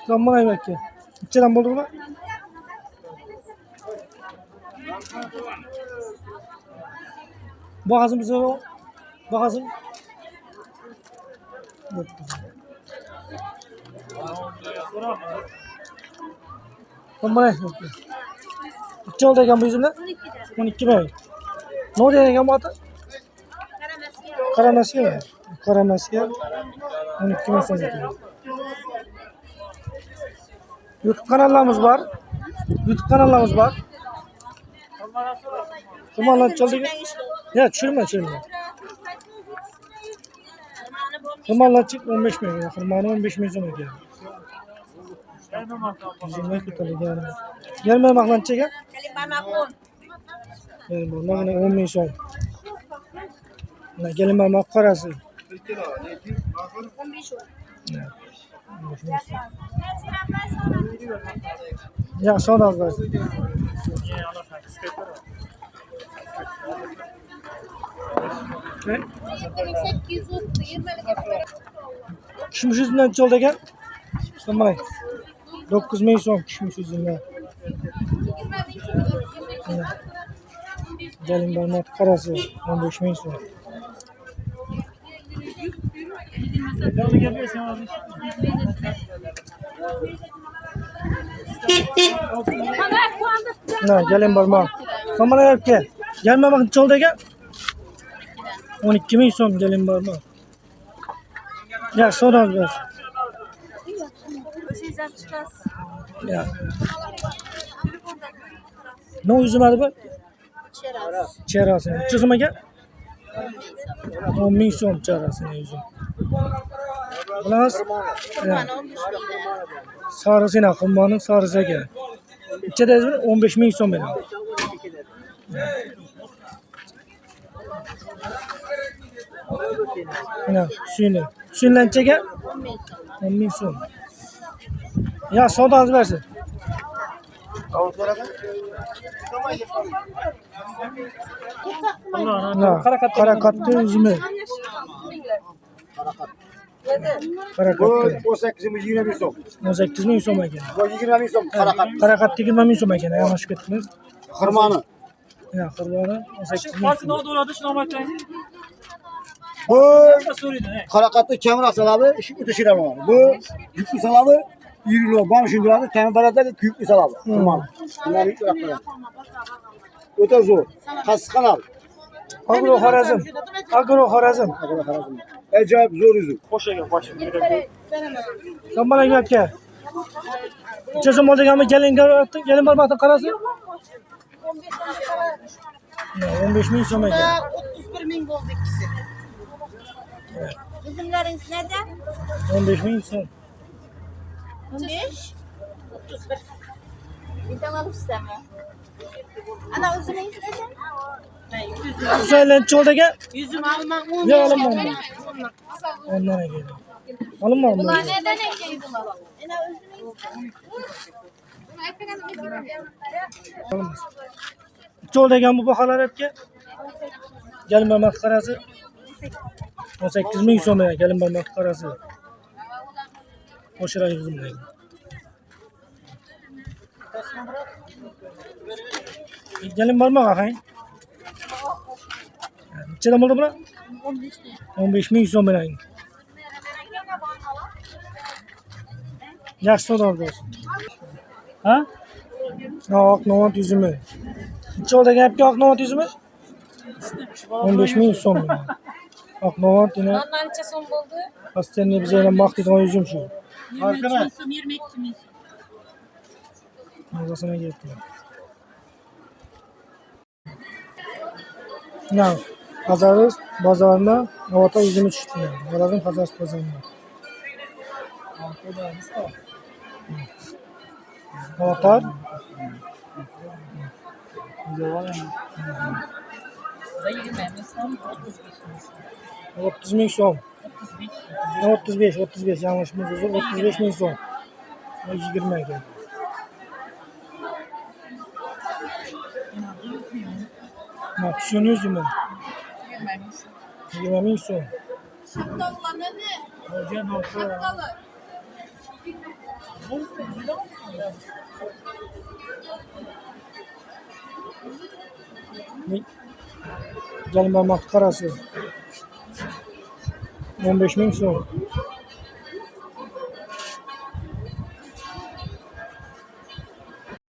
Zaman ay belki. İçeriden buldu mu? Bakasın bize o. Bakasın. Zaman ay belki. İçer oldu ekan bu yüzümle? 12 mi? Ne oldu ekan bu atı? Karamasiye mi? Karamasiye. 12 mi sonra? YouTube kanallarımız var. YouTube kanallarımız var. Kumarlar çaldı. Ya çürüme. Kumarlar çık 15 milyon. Kumarlar 15 milyon ödüyor. Yüzümle kurtardı yani. Gelme maklan çeker. Gelin bak 10 milyon. Gelin bak karası. Ya son az var. Kişmiş yüzünden çolda gel. Tamam. 9 milyon kişmiş yüzünden. Gelin bana karası 15 milyon. Na gelin barma. Samana yok ki. Gelme bakın çolda gel. 12 milyon gelin barma. Ya son az ver. Ya. Ne yüzüm adı bu? Çeras. Çözüme gel. 10 milyon çerasını yüzüm. Bulas. Sarısına kummanın sarısı gel. İçeride 15 milyon benim. Ya Hüseyin'e. Hüseyin'le çeker. 10 milyon. Ya soda az versin. Karakattı üzümü. Karakattı. 18 milyon milyon. 18 milyon mu gene? 20 milyon karakat. Karakattı 20 milyon mu gene? Yanlış gittiniz. Hırmanı. Ya hırmanı 18 milyon. Bu karakatlı kemer asalavı, ışıklı şiramı. Bu yüklü salavı, yürülü, bam şunduranı, kemer baradaki yüklü salavı. Hırmanı. Bunlar yüklü rakılar. Öte zor. Kaskanal. Agro Horazm. Agro Horazm. Acayip zor yüzü. Sen bana gel ki. Çözüm oldu ama gelin var mı karası? 15 milyon sonra gel. 31 bin oldu ikisi. Üzümleriniz neden? 15 milyon son. 15? 31. Bir tane alıp isteme. Ana üzümünüz neden? Güzel çolda gel. Yüzüm almak mı? Ya alın bana. Onlara gel. Alın mı? Bunlar neden yüzüm alalım? Ana üzümünüz. Çolda gel bu bakalar hep gel. Gelin bana karası. 18 milyon sonra gelin bana karası. Hoşura yüzüm değil. Gelin var mı kakayın? İçeride mi oldu buna? 15 milyon sonra. Yaşlı da oldu. Ha? Aknovat yüzümü. İçeride gelip ki aknovat yüzümü? 15 milyon sonra. Aknovat yine. Onlar içe son buldu. Hastaneye bize yine baktı o yüzüm şu. 22 milyon. Mağazasına gitti. Ya pazarına havata yüzümü çıktı. Buranın pazarına. Avatar. 30 milyon. 35 yanlışımız olur. 35 milyon. 20 geldi. Ne yapıyorsunuz mu? 20 milyon. Şapkalı ne? Şapkalı. Gelin parmaklık arası. 15 bin so'm.